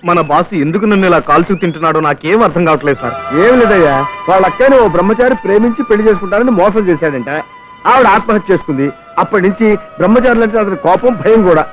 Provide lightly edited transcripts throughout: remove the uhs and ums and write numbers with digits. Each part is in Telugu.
మన బాస్ ఎందుకు నన్ను ఇలా కాల్చు తింటున్నాడో నాకేం అర్థం కావట్లేదు సార్. ఏం లేదయ్యా, వాళ్ళ అక్కని ఓ బ్రహ్మచారి ప్రేమించి పెళ్లి చేసుకుంటారని మోసం చేశాడంట. ఆవిడ ఆత్మహత్య చేసుకుంది. అప్పటి నుంచి బ్రహ్మచారులంటే అతని కోపం, భయం కూడా.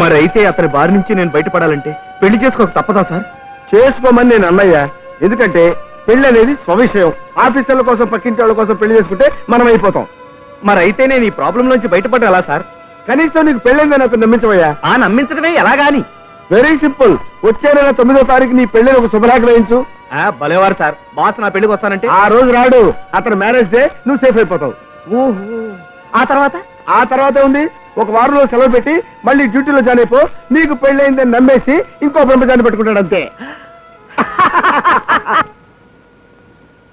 మరి అయితే అతని బారి నుంచి నేను బయటపడాలంటే పెళ్లి చేసుకోక తప్పదా సార్? చేసుకోమని నేను అన్నయ్యా. ఎందుకంటే పెళ్లి అనేది స్వవిషయం. ఆఫీసర్ల కోసం, పక్కింటి వాళ్ళ కోసం పెళ్లి చేసుకుంటే మనం అయిపోతాం. మరి అయితే నేను ఈ ప్రాబ్లం నుంచి బయటపడాలా సార్? కనీసం నీకు పెళ్ళైందని అతను నమ్మించవయ్యా. ఆ నమ్మించడమే ఎలాగాని? Very simple. వచ్చే నెల 9వ తారీఖు నీ పెళ్లిని ఒక శుభలేఖ వేయించు. భలేవారు సార్, బాస్ నా పెళ్లికి వస్తానంటే ఆ రోజు రాడు, అతను మ్యారేజ్ డే, నువ్వు సేఫ్ అయిపోతావు. ఓహో, ఆ తర్వాత ఉంది, ఒక వారంలో సెలవు పెట్టి మళ్ళీ డ్యూటీలో జాయిన్ అయిపో. నీకు పెళ్ళైందని నమ్మేసి ఇంకో బ్రహ్మచారిని పెట్టుకుంటాడు అంతే.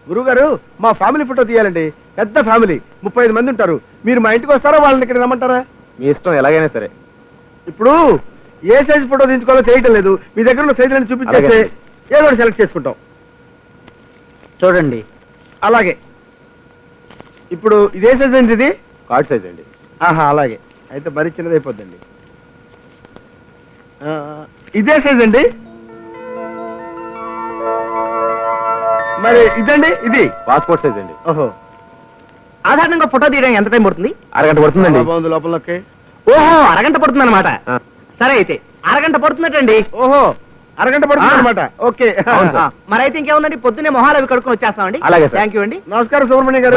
గురుగారు, మా ఫ్యామిలీ ఫోటో తీయాలండి. పెద్ద ఫ్యామిలీ, 35 మంది ఉంటారు. మీరు మా ఇంటికి వస్తారా, వాళ్ళని ఇక్కడ రమ్మంటారా? మీ ఇష్టం, ఎలాగైనా సరే. ఇప్పుడు ఏ సైజ్ ఫోటో తీసుకోవాలో చేయటం లేదు. మీ దగ్గర ఉన్న సైజులను చూపించేస్తే ఏదో ఒకటి సెలెక్ట్ చేసుకుంటాం. చూడండి, అలాగే. ఇప్పుడు ఇదే సైజ్ అండి? ఇది కార్డ్ సైజ్ అండి. ఆహా, అలాగే. అయితే మరీ చిన్నది అయిపోద్దండి. ఇదే సైజ్ అండి. మరి ఇదండి, ఇది పాస్పోర్ట్ సైజ్ అండి. ఓహో, సాధారణంగా ఫోటో తీయడానికి ఎంత టైం పడుతుంది? అరగంట పడుతుందండి. బాగుంది లోపలకి. ఓహో, అరగంట పడుతుంది అనమాట. సరే, అయితే అరగంట పడుతున్నట్టండి. ఓహో, అరగంట పడుతుంది అనమాట. ఓకే, మరి అయితే ఇంకేముందండి, పొద్దున్నే మొహాలు అవి కడుక్కొని వచ్చేస్తామండి. అలాగే, థ్యాంక్ యూ అండి. నమస్కారం సుబ్రహ్మణ్యం గారు.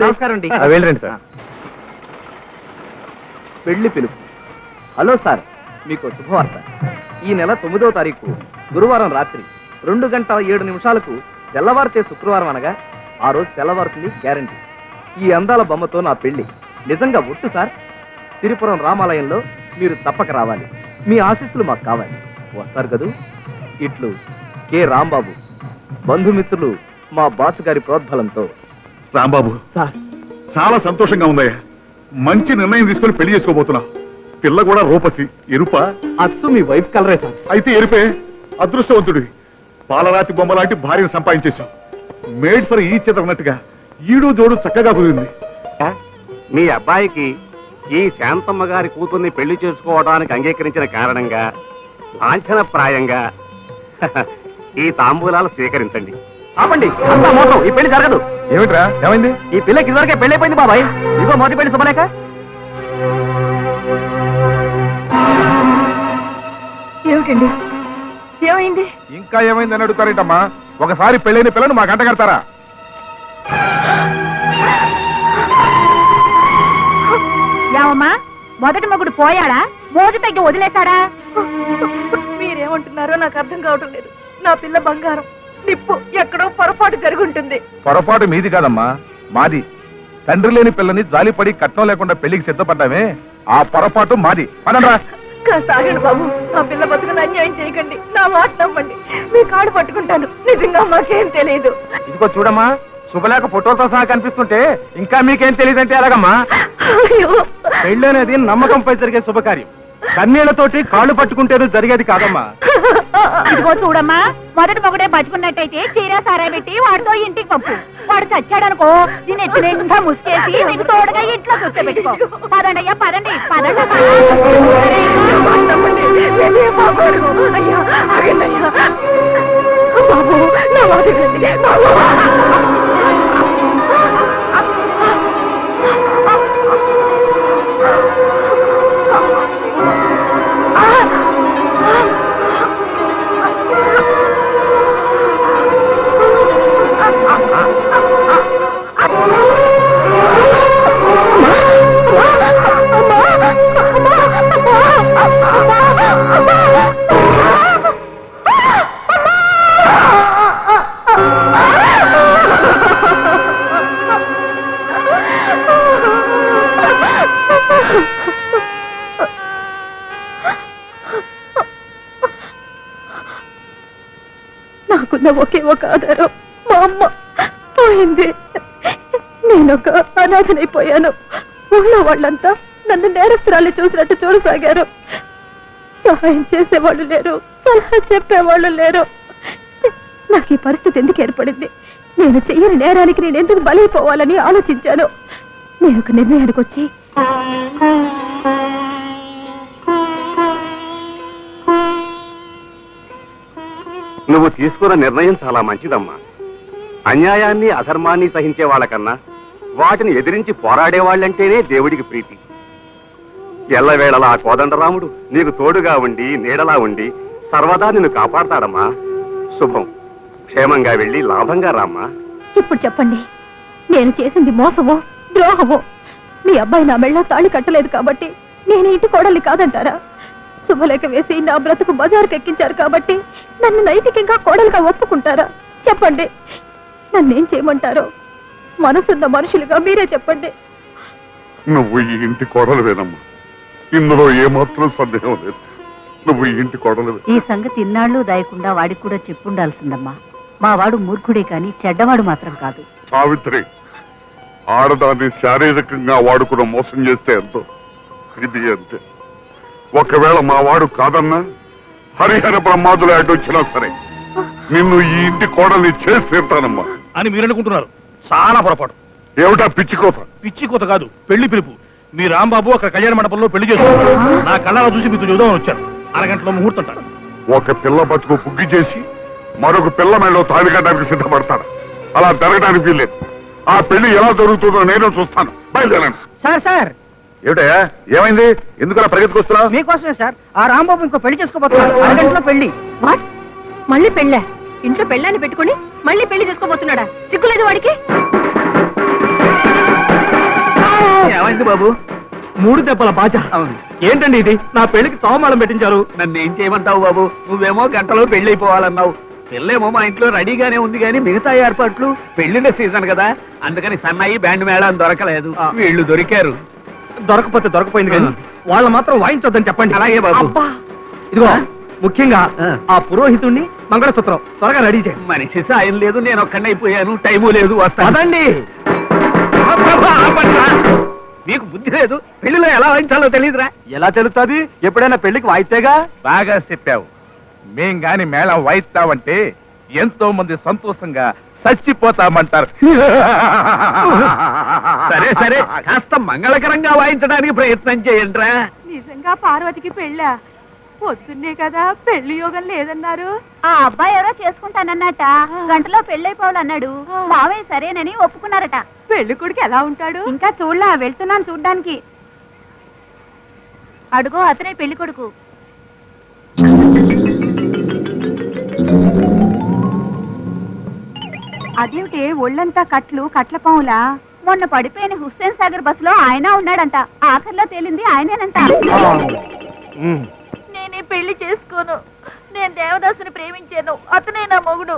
నమస్కారం అండి. వెళ్ళండి సార్. పెళ్లి పిలుపు. హలో సార్, మీకు శుభవార్త. ఈ నెల 9వ తారీఖు గురువారం రాత్రి 2:07 తెల్లవారితే శుక్రవారం అనగా ఆ రోజు తెల్లవారుతుంది గ్యారంటీ. ఈ అందాల బొమ్మతో నా పెళ్లి నిజంగా ఒట్టు సార్. తిరుపురం రామాలయంలో మీరు తప్పక రావాలి. మీ ఆశీస్సులు మాకు కావాలి. వస్తారు కదూ? ఇట్లు కె రాంబాబు, బంధుమిత్రులు, మా బాసు గారి ప్రోద్బలంతో. రాంబాబు, చాలా సంతోషంగా ఉందయ్యా. మంచి నిర్ణయం తీసుకుని పెళ్లి చేసుకోబోతున్నావు. పిల్ల కూడా రూపసి, ఎరుప. అచ్చు మీ వైఫ్ కలరే సార్. అయితే ఎరుపే. అదృష్టవంతుడివి. పాలరాతి బొమ్మ లాంటి భార్యను సంపాదించేశావు. మేడ్ ఫర్ ఈచ్ అదర్ అన్నట్టుగా ఈడు జోడు చక్కగా కుదిరింది. మీ అబ్బాయికి ఈ శాంతమ్మ గారి కూతుర్ని పెళ్లి చేసుకోవడానికి అంగీకరించిన కారణంగా లాంఛనప్రాయంగా ఈ తాంబూలాలు స్వీకరించండి. ఆపండి, అంతా మోసం. ఈ పెళ్లి జరగదు. ఏమిట్రా, ఏమైంది? ఈ పిల్లకి ఇదివరకే పెళ్లి అయిపోయింది బాబాయ్. ఇదిగో మొదటి పెళ్లి శుభలేక. ఏమిటండి, ఏమైంది? ఇంకా ఏమైందని అడుగుతారేంటమ్మా? ఒకసారి పెళ్ళైన పిల్లను మాకు అంటగడతారా? ఏమమ్మా, మొదటి మొగుడు పోయాడా? మోజు తగ్గి వదిలేశాడా? మీరేమంటున్నారో నాకు అర్థం కావటం లేదు. నా పిల్ల బంగారం నిప్పు. ఎక్కడో పొరపాటు జరుగుంటుంది. పొరపాటు మీది కాదమ్మా, మాది. తండ్రి లేని పిల్లని జాలిపడి కట్నం లేకుండా పెళ్లికి సిద్ధపడ్డామే, ఆ పొరపాటు మాది. పదండ్రా. కాస్త ఆగండి బాబు. నా పిల్ల బతుకుని అన్యాయం చేయకండి. నా మాట నమ్మండి. మీ కాడు పట్టుకుంటాను. నిజంగా మాకేం తెలియదు. ఇదిగో చూడమ్మా, శుభలేఖ ఫోటోలతో సహా కనిపిస్తుంటే ఇంకా మీకేం తెలియదంటే ఎలాగమ్మా? పెళ్లి అనేది నమ్మకంపై జరిగే శుభకార్యం. కన్నీళ్లతోటి కాళ్ళు పట్టుకుంటేనే జరిగేది కాదమ్మా. ఇదిగో చూడమ్మా, మొదటి మొగుడే బతుకున్నట్టయితే చీర సారా పెట్టి వాడితో ఇంటికి పంపు. వాడు చచ్చాడనుకో, దీని ఎత్తి నిండా ముసుకేసి నీకు తోడుగా ఇంట్లో కూర్చోబెట్టుకో. పదండి అయ్యా, పదండి పదండి. అయ్యా, ఆగండి అయ్యా. బాబు, నా మాట వినండి. బాబు, నాకున్న ఒకే ఒక ఆధారం మా అమ్మ పోయింది. నేనొక అనాథనైపోయాను. ఊళ్ళో వాళ్ళంతా నన్ను నేరస్తురాలు చూసినట్టు చూడసాగారు. సహాయం చేసేవాళ్ళు లేరు, సలహా చెప్పేవాళ్ళు లేరు. నాకు ఈ పరిస్థితి ఎందుకు ఏర్పడింది? నేను చెయ్యని నేరానికి నేను ఎందుకు బలైపోవాలని ఆలోచించాను. నేను ఒక నిర్ణయానికి వచ్చి నువ్వు తీసుకున్న నిర్ణయం చాలా మంచిదమ్మా. అన్యాయాన్ని అధర్మాన్ని సహించే వాళ్ళకన్నా వాటిని ఎదిరించి పోరాడే వాళ్ళంటేనే దేవుడికి ప్రీతి. ఎల్లవేళలా ఆ కోదండరాముడు నీకు తోడుగా ఉండి నీడలా ఉండి సర్వదా నిన్ను కాపాడతాడమ్మా. శుభం. క్షేమంగా వెళ్ళి లాభంగా రామ్మా. ఇప్పుడు చెప్పండి, నేను చేసింది మోసమో ద్రోహమో? మీ అబ్బాయి నా మెళ్ళో తాళి కట్టలేదు కాబట్టి నేను ఇంటి కోడల్ని కాదంటారా? శుభలేఖ వేసి నా బ్రతుకు బజారుకు ఎక్కించారు కాబట్టి నన్ను నైతికంగా కోడలుగా ఒప్పుకుంటారా? చెప్పండి, నన్నేం చేయమంటారో? మనసున్న మనుషులుగా మీరే చెప్పండి. నువ్వు ఈ ఇంటి కోడలువేనమ్మా. ఇందులో ఏమాత్రం సందేహం లేదు. నువ్వు ఈ ఇంటి కోడలువే. ఈ సంగతి ఇన్నాళ్ళు దాయకుండా వాడికి కూడా చెప్పుండాల్సిందమ్మా. మా వాడు మూర్ఖుడే కాని చెడ్డవాడు మాత్రం కాదు. సావిత్రి, ఆడదాన్ని శారీరకంగా వాడుకున్న మోసం చేస్తే ఎంతో, ఇది అంతే. ఒకవేళ మా వాడు కాదన్నా హరిహర బ్రహ్మాదులు అడ్డొచ్చినా సరే నిన్ను ఈ ఇంటి కోడల్ని చేసి తీరుతానమ్మా అని మీరు అనుకుంటున్నారు. చాలా పొరపాటు. ఏమిటా పిచ్చికోత? పిచ్చి కోత కాదు, పెళ్లి పిలుపు. మీ రాంబాబు అక్కడ కళ్యాణ మండపంలో పెళ్లి చేసుకున్నారు. నా కళ్ళలో చూసి మీకు చూద్దామని వచ్చాను. అరగంటలో ముహూర్తం. ఒక పిల్ల బతుకు పుగ్గి చేసి మరొక పిల్ల మెళ్ళలో తాళి కట్టడానికి సిద్ధపడతాడు. అలా జరగడానికి వీల్లేదు. ఆ పెళ్లి ఎలా జరుగుతుందో నేను చూస్తాను. బయలుదేరండి. సార్ సార్, ఏమిటయా? ఏమైంది? ఎందుకలా పరిగెత్తుకొస్తున్నావు? మీకోసమే సార్. ఆ రాంబాబు ఇంకో పెళ్లి చేసుకోబోతున్నారు. అరగంటలో పెళ్లి. వాట్? మళ్ళీ పెళ్ళా? ఇంట్లో పెళ్ళాన్ని పెట్టుకుని మళ్ళీ పెళ్లి చేసుకోబోతున్నాడా? సిగ్గులేదు వాడికి? ఏమైంది బాబు? 3 దెబ్బల బాజ. ఏంటండి ఇది? నా పెళ్లికి తోమాళం పెట్టించారు. నన్ను ఏం చేయమంటావు బాబు? నువ్వేమో గంటలో పెళ్లి అయిపోవాలన్నావు. పెళ్ళేమో మా ఇంట్లో రెడీగానే ఉంది కానీ మిగతా ఏర్పాట్లు పెళ్లిళ్ళ సీజన్ కదా, అందుకని సన్నాయి బ్యాండ్ మేళం దొరకలేదు. వీళ్ళు దొరికారు. దొరకపోతే దొరకపోయింది కానీ వాళ్ళ మాత్రం వాయించొద్దని చెప్పండి. అలాగే బాబు. ఇదిగో ముఖ్యంగా ఆ పురోహితుణ్ణి మంగళసూత్రం త్వరగా రెడీ చేయండి. మనిషి సాయం లేదు, నేను ఒక్కడే అయిపోయాను. టైము లేదు. వస్తానండి. మీకు బుద్ధి లేదు. పెళ్లిలో ఎలా వాయించాలో తెలియదురా? ఎలా తెలుస్తుంది? ఎప్పుడైనా పెళ్లికి వాయితేగా. బాగా చెప్పావు. మేం గాని మేళం వాయిస్తామంటే ఎంతో మంది సంతోషంగా చచ్చిపోతామంటారు. సరే సరే, కాస్త మంగళకరంగా వాయించడానికి ప్రయత్నం చేయండిరా. నిజంగా పార్వతికి పెళ్ళా? పొద్దున్నే కదా పెళ్లి యోగం లేదన్నారు. ఆ అబ్బాయి ఎవరో చేసుకుంటానన్నట. గంటలో పెళ్ళైపోవాలన్నాడు. మావయ్య సరేనని ఒప్పుకున్నారట. పెళ్లి కొడుకు ఎలా ఉంటాడు? ఇంకా చూడలా, వెళ్తున్నాను చూడ్డానికి. అడుగో అతనే పెళ్లి కొడుకు. అదేమిటి ఒళ్ళంతా కట్లు కట్ల పావులా? మొన్న పడిపోయిన హుస్సేన్ సాగర్ బస్సులో ఆయన ఉన్నాడంట. ఆఖరిలో తేలింది ఆయనేనంట. నేనే పెళ్లి చేసుకోను. నేను దేవదాసుని ప్రేమించాను. అతనే నా మొగుడు.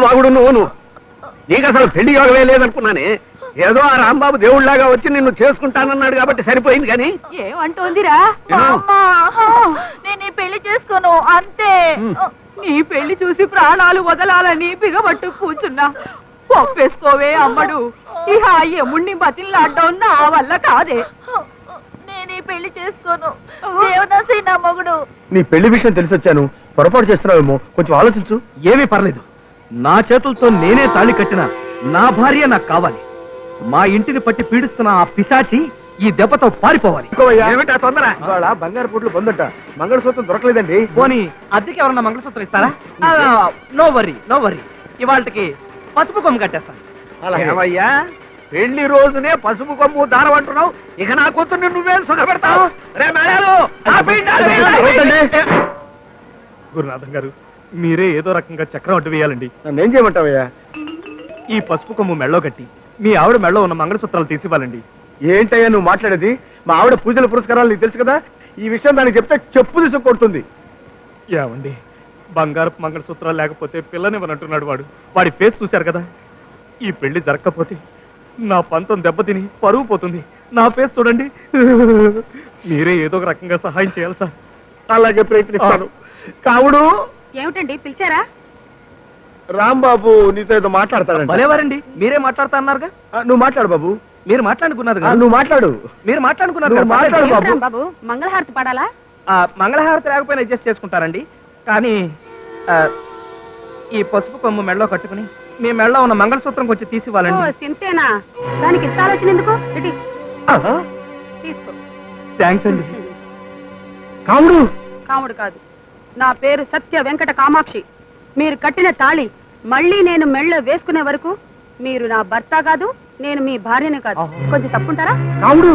వాగుడు నువ్వు. నీకు అసలు పెళ్లి యోగమే లేదనుకున్నానే. ఏదో ఆ రాంబాబు దేవుళ్లాగా వచ్చి నిన్ను చేసుకుంటానన్నాడు కాబట్టి సరిపోయింది. కానీ ఏమంటోందిరా? నేనే పెళ్లి చేసుకోను అంతే. నీ పెళ్లి చూసి ప్రాణాలు వదలాలని బిగబట్టు కూర్చున్నా. ఒప్పేసుకోవే అమ్మడు. ఇహ యముణ్ణి బతిల్లాడ్డం నా వల్ల కాదే. నేనే పెళ్లి చేసుకోను. దేవదాసి నా మొగుడు. నీ పెళ్లి విషయం తెలిసొచ్చాను. పొరపాటు చేస్తున్నావేమో, కొంచెం ఆలోచించు. ఏమీ పర్లేదు. నా చేతులతో నేనే తాళి కట్టిన నా భార్య నాకు కావాలి. మా ఇంటిని పట్టి పీడిస్తున్న ఆ పిశాచి ఈ దెబ్బతో పారిపోవాలి. ఏమిటా తొందర? ఇవాళ బంగారు పూట్లు బందట. మంగళసూత్రం దొరకలేదండి. పోనీ అద్దెకి ఎవరన్నా మంగళసూత్రం ఇస్తారా? No worry no worry. ఇవాళకి పసుపు కొమ్ము కట్టేస్తాను. ఏమయ్యా, పెళ్లి రోజునే పసుపు కొమ్ము దారం అంటున్నావు. ఇక నా కూతుర్ని నువ్వేం సుఖపెడతావు? రే మేళాలు, గురునాథం గారు, మీరే ఏదో రకంగా చక్రం అడ్డు వేయాలండి. నన్నేం చేయమంటావయ్యా? ఈ పసుపు కొమ్ము మెళ్ళో కట్టి మీ ఆవిడ మెళ్ళో ఉన్న మంగళసూత్రాలు తీసివ్వాలండి. ఏంటయ్యా నువ్వు మాట్లాడేది? మా ఆవిడ పూజల పురస్కారాలు నీకు తెలుసు కదా. ఈ విషయం దానికి చెప్తే చెప్పు తీసుకు కొడుతుంది. ఏమండి, బంగారపు మంగళసూత్రాలు లేకపోతే పిల్లనివ్వనంటున్నాడు వాడు. వాడి ఫేస్ చూశారు కదా. ఈ పెళ్లి జరగకపోతే నా పంతం దెబ్బతిని పరువు పోతుంది. నా ఫేస్ చూడండి. మీరే ఏదో ఒక రకంగా సహాయం చేయాలి సార్. అలాగే ప్రయత్నిస్తాను. కావుడు, ఏమిటండి పిలిచారా? రాంబాబు నీతో ఏదో మాట్లాడతాడంట. భలేవారండి, మీరే మాట్లాడుతా అన్నారుగా. నువ్వు మాట్లాడు బాబు. మీరు మాట్లాడుకున్నారు నువ్వు మాట్లాడు. మీరు మాట్లాడుకున్నారు నువ్వు మాట్లాడు బాబు. బాబు మంగళహారతి పడాలా? మంగళహారతి లేకపోయినా అడ్జస్ట్ చేసుకుంటారండి. కానీ ఈ పసుపు కొమ్ము మెళ్ళలో కట్టుకుని మీ మెళ్ళలో ఉన్న మంగళసూత్రం కొంచెం తీసివ్వాలండి. సింతేనా? దానికి ఇంత ఆలోచన ఎందుకు? తీసుకో. థ్యాంక్స్ అండి. కావుడు కాముడు కాదు, నా పేరు సత్య వెంకట కామాక్షి. మీరు కట్టిన తాళి మళ్ళీ నేను మెళ్ళ వేసుకునే వరకు మీరు నా భర్త కాదు, నేను మీ భార్యనే కాదు. కొంచెం తప్పుంటారా? రాముడు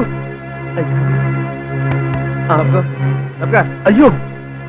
అయ్యో